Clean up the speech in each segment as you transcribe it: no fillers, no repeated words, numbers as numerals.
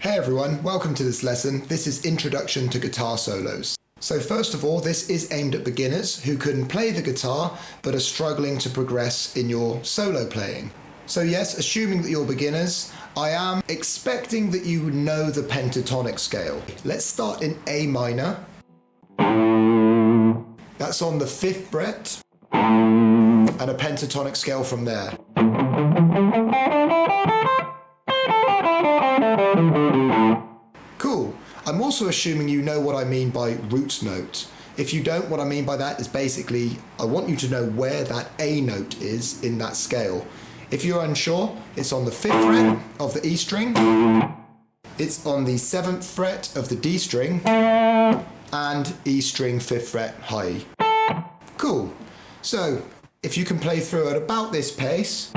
Hey everyone, welcome to this lesson. This is Introduction to Guitar Solos. So first of all, this is aimed at beginners who can play the guitar but are struggling to progress in your solo playing. So yes, assuming that you're beginners, I am expecting that you know the pentatonic scale. Let's start in A minor. That's on the 5th fret, and a pentatonic scale from there. Cool. I'm also assuming you know what I mean by root note. If you don't, what I mean by that is basically, I want you to know where that A note is in that scale. If you're unsure, it's on the 5th fret of the E string, it's on the 7th fret of the D string, and E string 5th fret high E. Cool. So, if you can play through at about this pace,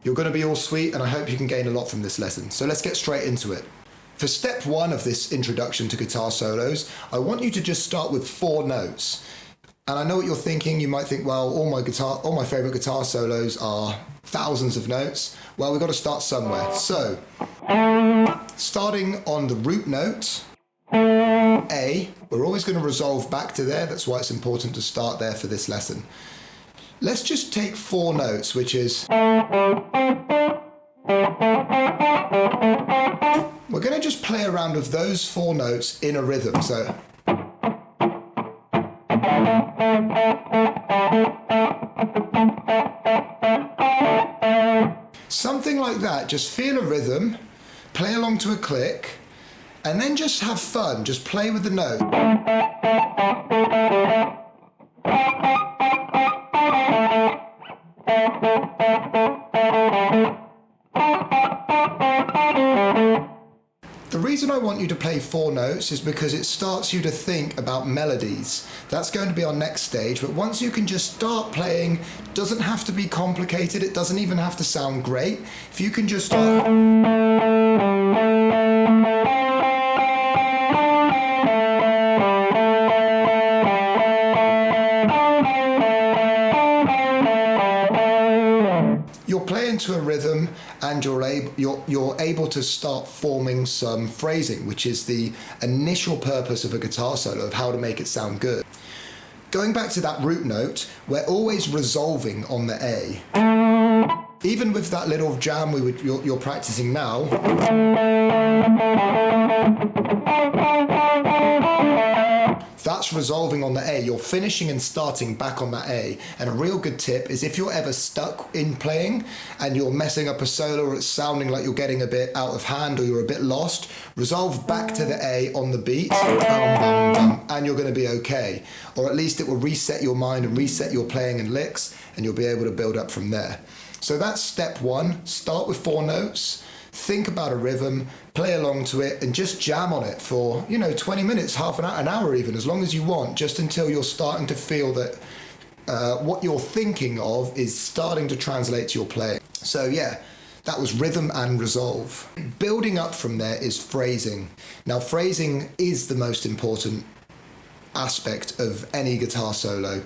you're going to be all sweet, and I hope you can gain a lot from this lesson. So let's get straight into it. For step 1 of this introduction to guitar solos, I want you to just start with 4 notes. And I know what you're thinking. You might think, well, all my favorite guitar solos are thousands of notes. Well, we've got to start somewhere. So, starting on the root note, A, we're always going to resolve back to there. That's why it's important to start there for this lesson. Let's just take 4 notes, which is... We're going to just play around with those 4 notes in a rhythm. So... something like that. Just feel a rhythm, play along to a click, and then just have fun. Just play with the note. The reason I want you to play 4 notes is because it starts you to think about melodies. That's going to be our next stage, but once you can just start playing, it doesn't have to be complicated, it doesn't even have to sound great. If you can just start... you're playing to a rhythm, and you're able to start forming some phrasing, which is the initial purpose of a guitar solo, of how to make it sound good. Going back to that root note, we're always resolving on the A. Even with that little jam you're practicing now, that's resolving on the A. You're finishing and starting back on that A. And a real good tip is if you're ever stuck in playing and you're messing up a solo, or it's sounding like you're getting a bit out of hand or you're a bit lost, resolve back to the A on the beat, bum, bum, bum, and you're going to be okay. Or at least it will reset your mind and reset your playing and licks, and you'll be able to build up from there. So that's step 1. Start with 4 notes. Think about a rhythm, play along to it, and just jam on it for, 20 minutes, half an hour even, as long as you want, just until you're starting to feel that what you're thinking of is starting to translate to your playing. So yeah, that was rhythm and resolve. Building up from there is phrasing. Now, phrasing is the most important aspect of any guitar solo.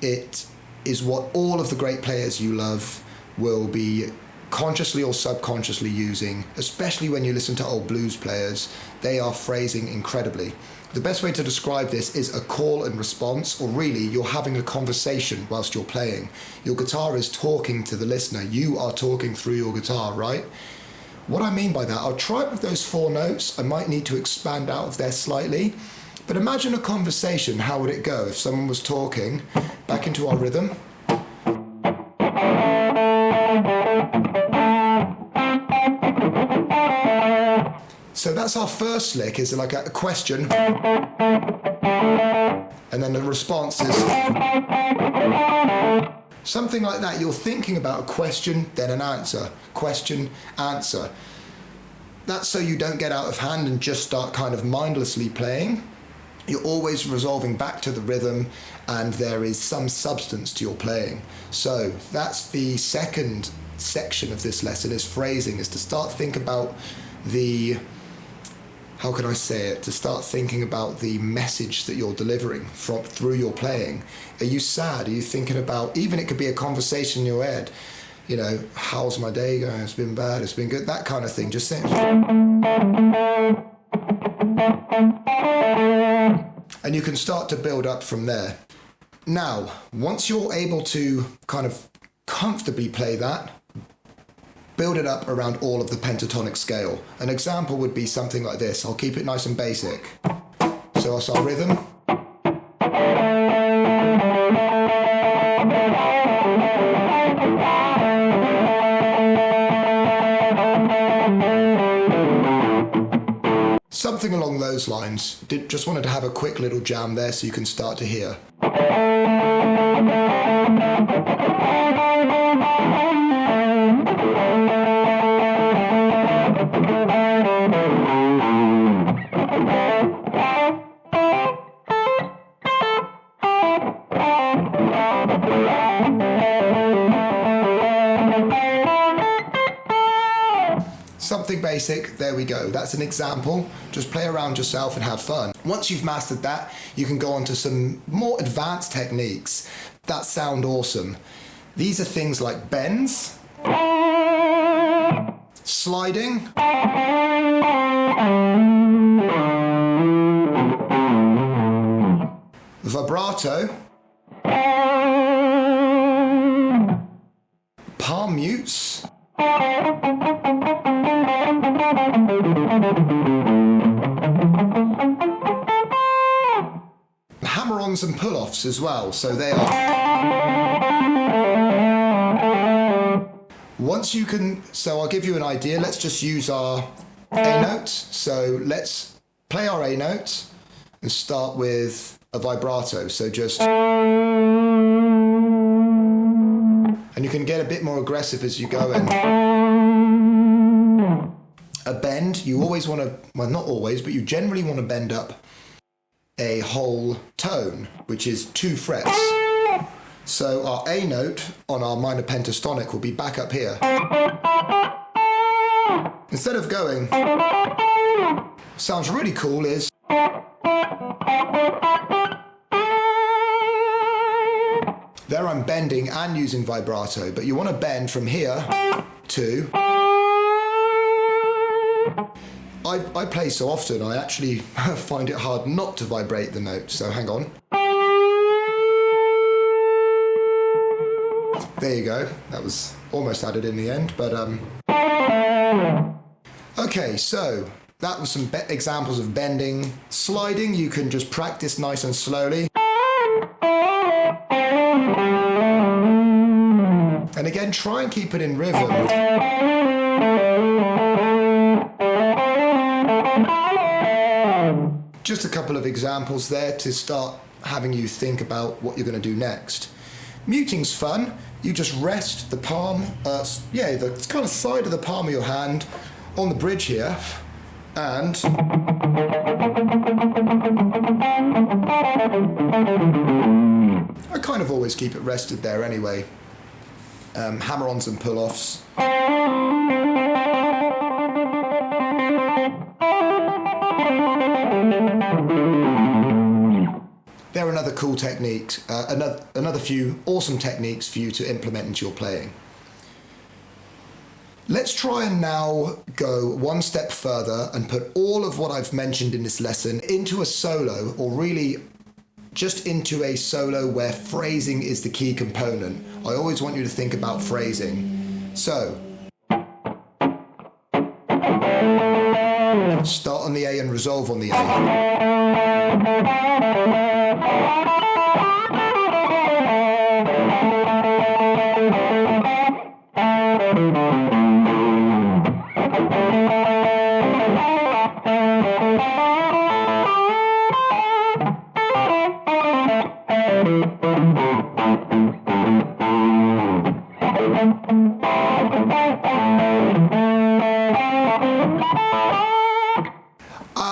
It is what all of the great players you love will be consciously or subconsciously using, especially when you listen to old blues players. They are phrasing incredibly. The best way to describe this is a call and response, or really you're having a conversation whilst you're playing. Your guitar is talking to the listener. You are talking through your guitar, right? What I mean by that, I'll try it with those 4 notes. I might need to expand out of there slightly, but imagine a conversation. How would it go if someone was talking back into our rhythm? So that's our first lick, is like a question, and then the response is something like that. You're thinking about a question, then an answer, question, answer. That's so you don't get out of hand and just start kind of mindlessly playing. You're always resolving back to the rhythm, and there is some substance to your playing. So that's the second section of this lesson, is phrasing, is to start think about the how can I say it, to start thinking about the message that you're delivering through your playing. Are you sad? Are you thinking about, even it could be a conversation in your head, you know, how's my day going? It's been bad, it's been good, that kind of thing. Just think. And you can start to build up from there. Now, once you're able to kind of comfortably play that, build it up around all of the pentatonic scale. An example would be something like this. I'll keep it nice and basic. So I'll start rhythm. Something along those lines. Just wanted to have a quick little jam there so you can start to hear. Something basic, there we go. That's an example. Just play around yourself and have fun. Once you've mastered that, you can go on to some more advanced techniques that sound awesome. These are things like bends, sliding, vibrato, palm mutes, hammer-ons and pull-offs as well, so they are. Once you can, so I'll give you an idea. Let's just use our A note. So let's play our A note and start with a vibrato. So just, and you can get a bit more aggressive as you go in. A bend, you always want to, well, not always, but you generally want to bend up a whole tone, which is 2 frets. So our A note on our minor pentatonic will be back up here. Instead of going, sounds really cool, is there I'm bending and using vibrato, but you want to bend from here to, I play so often, I actually find it hard not to vibrate the note, so hang on. There you go, that was almost added in the end, but okay, so that was some examples of bending. Sliding, you can just practice nice and slowly. And again, try and keep it in rhythm. Just a couple of examples there to start having you think about what you're going to do next. Muting's fun. You just rest the palm, the kind of side of the palm of your hand on the bridge here, and I kind of always keep it rested there anyway. Hammer-ons and pull-offs. They're another cool technique, another few awesome techniques for you to implement into your playing. Let's try and now go one step further and put all of what I've mentioned in this lesson into a solo, or really just into a solo where phrasing is the key component. I always want you to think about phrasing. So, start on the A and resolve on the A.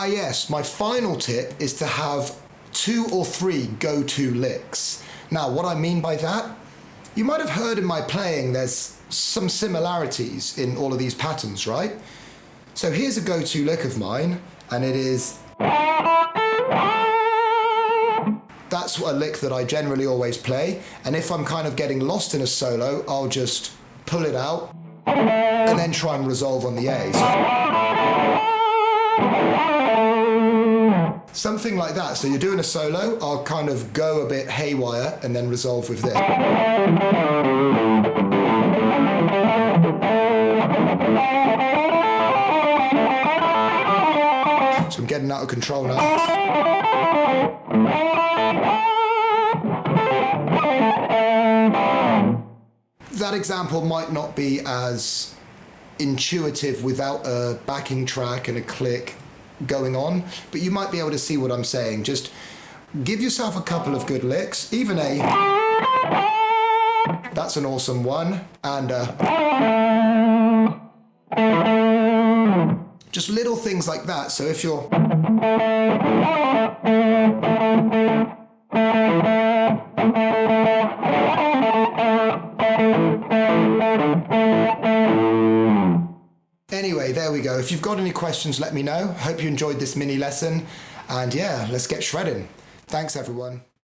Yes, my final tip is to have 2 or 3 go-to licks. Now, what I mean by that, you might have heard in my playing there's some similarities in all of these patterns, right? So here's a go-to lick of mine, and it is... That's a lick that I generally always play, and if I'm kind of getting lost in a solo, I'll just pull it out and then try and resolve on the A. So something like that. So you're doing a solo, I'll kind of go a bit haywire and then resolve with this. So I'm getting out of control now. That example might not be as intuitive without a backing track and a click going on, but you might be able to see what I'm saying. Just give yourself a couple of good licks, even a... That's an awesome one, and just little things like that. So if you're... Anyway, there we go. If you've got any questions, let me know. Hope you enjoyed this mini lesson. And yeah, let's get shredding. Thanks, everyone.